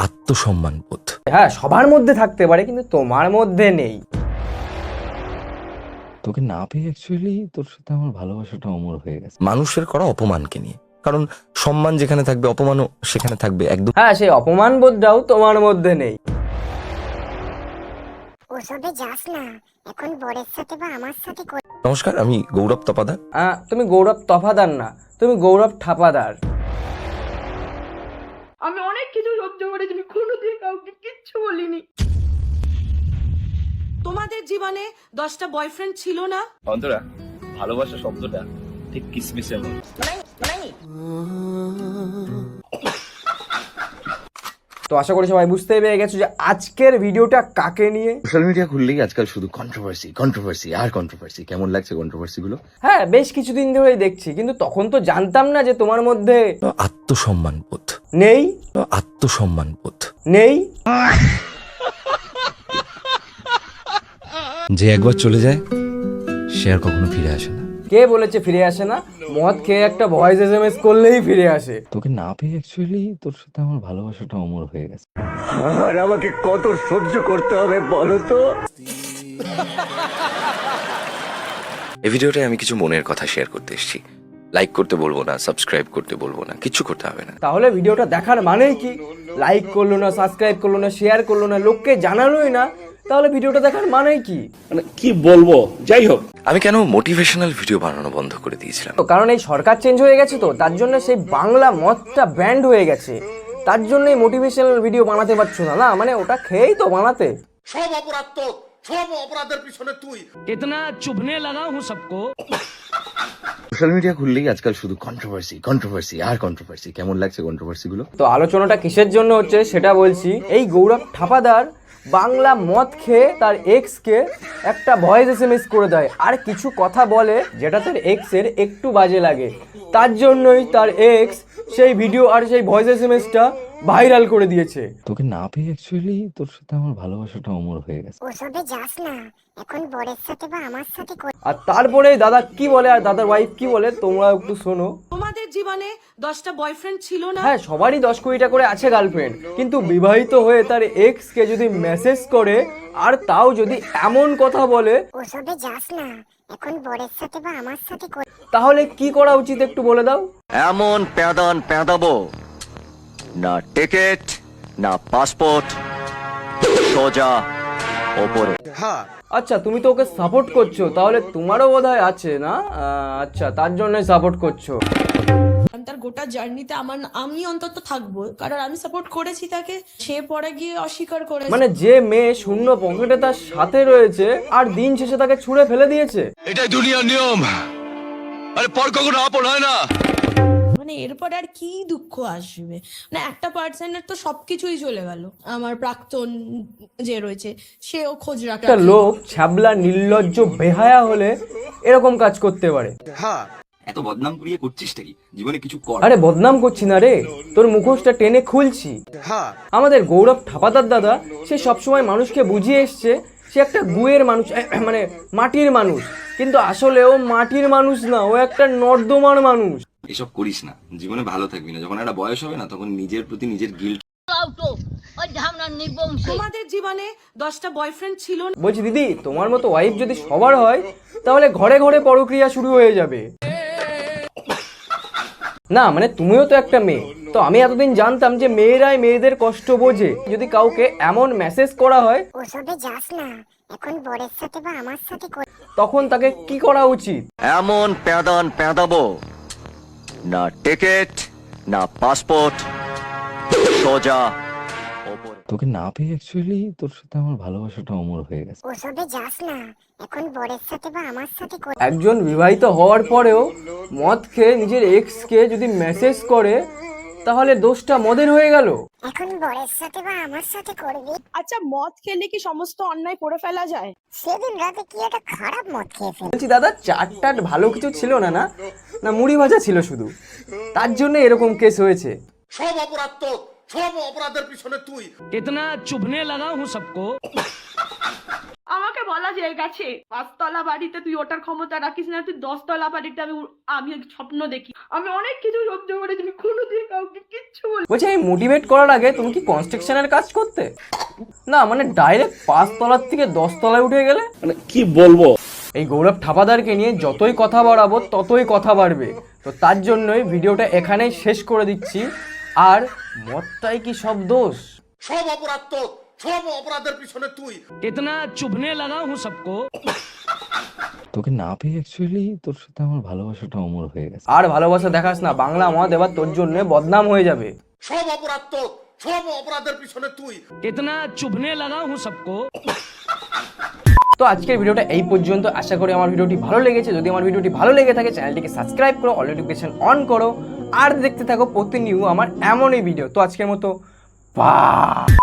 আত্মসম্মান বোধ। হ্যাঁ, সবার মধ্যে থাকতে পারে, কিন্তু তোমার মধ্যে নেই। তোকে না পেয়ে অ্যাকচুয়ালি তোর সাথে আমার ভালোবাসাটা অমর হয়ে গেছে মানুষের করা অপমানকে নিয়ে। কারণ সম্মান যেখানে থাকবে অপমানও সেখানে থাকবে। একদম। হ্যাঁ, সেই অপমান বোধটাও তোমার মধ্যে নেই। ওসবে যাস না, এখন বরের সাথে বা আমার সাথে নমস্কার, আমি গৌরব তপাদার। তুমি গৌরব তফাদার না, তুমি গৌরব ঠাপাদার। আমি অনেক কিছু সহ্য করেছি, আমি কোনোদিন কাউকে কিচ্ছু বলিনি। তোমাদের জীবনে 10টা বয়ফ্রেন্ড ছিল না? অন্তরা, ভালোবাসা শব্দটা ঠিক কিসমিসের মতো। তো আশা করি সবাই বুঝতে পেরে গেছো যে আজকের ভিডিওটা কাকে নিয়ে। সোশ্যাল মিডিয়া খুললেই আজকাল শুধু কন্ট্রোভার্সি কন্ট্রোভার্সি আর কন্ট্রোভার্সি। কেমন লাগছে কন্ট্রোভার্সি গুলো? হ্যাঁ, বেশ কিছুদিন ধরেই দেখছি, কিন্তু তখন তো জানতাম না যে তোমার মধ্যে আত্মসম্মান বোধ নেই। আত্মসম্মান বোধ নেই যে একবার চলে যায় সে আর কখনো ফিরে আসে না। কে বলেছে ফিরে আসে না? মদ খেয়ে একটা ভয়েস এসএমএস করলেই ফিরে আসে। তোকে না পেয়ে অ্যাকচুয়ালি তোর সাথে আমার ভালোবাসাটা অমর হয়ে গেছে। আর আমাকে কত সহ্য করতে হবে বলো তো? এই ভিডিওটায় আমি কিছু মনের কথা শেয়ার করতে এসেছি। লাইক করতে বলবো না, সাবস্ক্রাইব করতে বলবো না, কিচ্ছু করতে হবে না। তাহলে ভিডিওটা দেখার মানেই কি? লাইক করলো না, সাবস্ক্রাইব করলো না, শেয়ার করলো না, লোককে জানালোই না, তাহলে ভিডিওটা দেখার মানেই কি? মানে কি বলবো, যাই হোক। আমি কেন মোটিভেশনাল ভিডিও বানানো বন্ধ করে দিয়েছিলাম? তো কারণ এই সরকার চেঞ্জ হয়ে গেছে, তো তার জন্য সেই বাংলা মদটা ব্যান্ড হয়ে গেছে। তার জন্যই মোটিভেশনাল ভিডিও বানাতে পারছো না। না মানে ওটা খেয়েই তো বানাতে। সব অপরাধ তো, সব অপরাধের পিছনে তুই। इतना चुभने लगा हूँ सबको। সোশ্যাল মিডিয়া খুললেই আজকাল শুধু কন্ট্রোভার্সি কন্ট্রোভার্সি আর কন্ট্রোভার্সি। কেমন লাগছে কন্ট্রোভার্সি গুলো? তো আলোচনাটা কিসের জন্য হচ্ছে সেটা বলছি। এই গৌরব ঠাপাদার বাংলা মদ খেয়ে তার এক্সকে একটা ভয়েস এসএমএস করে দেয়, আর কিছু কথা বলে যেটা তার এক্সের একটু বাজে লাগে। তার জন্যই তার এক্স সেই ভিডিও আর সেই ভয়েস এসএমএসটা ভাইরাল করে দিয়েছে। তোকে না পেয়ে অ্যাকচুয়ালি তোর সাথে আমার ভালোবাসাটা অমর হয়ে গেছে। ওসবে যাস না, এখন বরের সাথে বা আমার সাথে আর তারপরে দাদা কি বলে আর দাদার ওয়াইফ কি বলে তোমরা একটু শোনো। তোমাদের জীবনে 10টা বয়ফ্রেন্ড ছিল না? হ্যাঁ, সবারই 10-20টা করে আছে গার্লফ্রেন্ড, কিন্তু বিবাহিত হয়ে তার এক্সকে যদি মেসেজ করে আর তাও যদি এমন কথা বলে, ওসবে যাস না, এখন বরের সাথে বা আমার সাথে তাহলে কি করা উচিত একটু বলে দাও। এমন প্যাদান প্যাদাবো না, টিকিট না পাসপোর্ট, সোজা ওপরে। আচ্ছা, তুমি তো ওকে সাপোর্ট করছো, তাহলে তোমারও বোধহয় আছে না? আচ্ছা, তার জন্যই সাপোর্ট করছো। তার গোটা জার্নিতে আমি অন্তত থাকবো, কারণ আমি সাপোর্ট করেছি তাকে। সে পরে গিয়ে অস্বীকার করে, মানে যে মেয়ে শূন্য পকেটে তার সাথে রয়েছে আর দিন শেষে তাকে ছুঁড়ে ফেলে দিয়েছে। এটাই দুনিয়ার নিয়ম। আরে পর কখনো আপন হয় না। মানে এরপরে আর কি দুঃখ আসবে? মানে একটা পার্সনের তো সবকিছুই চলে গেল। আমার প্রাক্তন যে রয়েছে সেও খোঁজ রাখে। একটা লোক ছ্যাবলা নির্লজ্জ বেহায়া হলে এরকম কাজ করতে পারে। এত বদনাম করিয়ে করছিসটা কি? জীবনে কিছু কর। আরে বদনাম করছি না রে, তোর মুখোশটা টেনে খুলছি। আমাদের গৌরব ঠাপাদার দাদা সে সবসময় মানুষকে বুঝিয়ে এসছে সে একটা গুয়ের মানুষ, মানে মাটির মানুষ, কিন্তু আসলে ও মাটির মানুষ না, ও একটা নর্দমার মানুষ। এসব করিস না, জীবনে ভালো থাকবি না। যখন একটা বয়স হবে না, তখন নিজের প্রতি নিজের গিল্ট। তোমাদের জীবনে 10টা বয়ফ্রেন্ড ছিল না? বলছি দিদি, তোমার মতো ওয়াইফ যদি সবার হয় তাহলে ঘরে ঘরে পরক্রিয়া শুরু হয়ে যাবে। না মানে তুমিও তো একটা মেয়ে, তো আমি এতদিন জানতাম যে মেয়েরাই মেয়েদের কষ্ট বোঝে। যদি কাউকে এমন মেসেজ করা হয়, ওসবে যাস না, এখন বরের সাথে বা আমার সাথে তখন তাকে কি করা উচিত? এমন প্যাদান প্যাদাবো না, টিকিট না পাসপোর্ট, সোজা ওপরে। তোকে না পেয়ে অ্যাকচুয়ালি তোর সাথে আমার ভালোবাসাটা অমর হয়ে গেছে। ওসবে যাস না, এখন বরের সাথে বা আমার সাথে একজন বিবাহিত হওয়ার পরেও মদ খেয়ে নিজের এক্সকে যদি মেসেজ করে, তাহলে দোষটা মদের হয়ে গেল। এখন বরের সাথে বা আমার সাথে করবি। আচ্ছা, মদ খেলে কি সমস্ত অন্যায় করে ফেলা যায়? সেদিন রাতে কি একটা খারাপ মদ খেয়ে ফেল। বলছি দাদা, চাট ভালো কিছু ছিল না? না না মুড়ি ভাজা ছিল শুধু, তার জন্য এরকম কেস হয়েছে। সব অপরাধ তো, সব অপরাধের পিছনে তুই। इतना चुभने लगा हूँ सबको। আমাকে বলা যে গেছে 5 তলা বাড়িতে তুই ওঠার ক্ষমতা রাখিস না, তুই 10 তলা বাড়িতে আমি স্বপ্ন দেখি। আমি অনেক কিছু সহ্য করেছি, আমি কোনোদিন কাউকে কিচ্ছু বলি। বলছি এই মোটিভেট করার আগে তুমি কি কনস্ট্রাকশনের কাজ করতে? না মানে ডাইরেক্ট 5 তলার থেকে 10 তলায় উঠে গেলে, মানে কি বলবো। এই গৌরব ঠাপাদারকে নিয়ে যতই কথা বাড়াবো ততই কথা বাড়বে। তো তার জন্যই ভিডিওটা এখানেই শেষ করে দিচ্ছি। আর মদটাই কি সব দোষ? সব অপরাধ তোর, সব অপরাধের পিছনে তুই। इतना चुभने लगा हूँ सबको। তোকে না পেয়ে অ্যাকচুয়ালি তোর সাথে আমার ভালোবাসাটা অমর হয়ে গেছে। আর ভালোবাসা দেখাস না, বাংলা মদ এবার তোর জন্য বদনাম হয়ে যাবে। সব অপরাধ তোর, সব অপরাধের পিছনে তুই। इतना चुभने लगा हूँ सबको। তো আজকের ভিডিওটা এই পর্যন্ত। আশা করি আমার ভিডিওটি ভালো লেগেছে। যদি আমার ভিডিওটি ভালো লেগে থাকে চ্যানেলটিকে সাবস্ক্রাইব করো, অল নোটিফিকেশন অন করো, আর দেখতে থাকো প্রতিনিয়ত আমার এমনই ভিডিও। তো আজকের মতো বাই।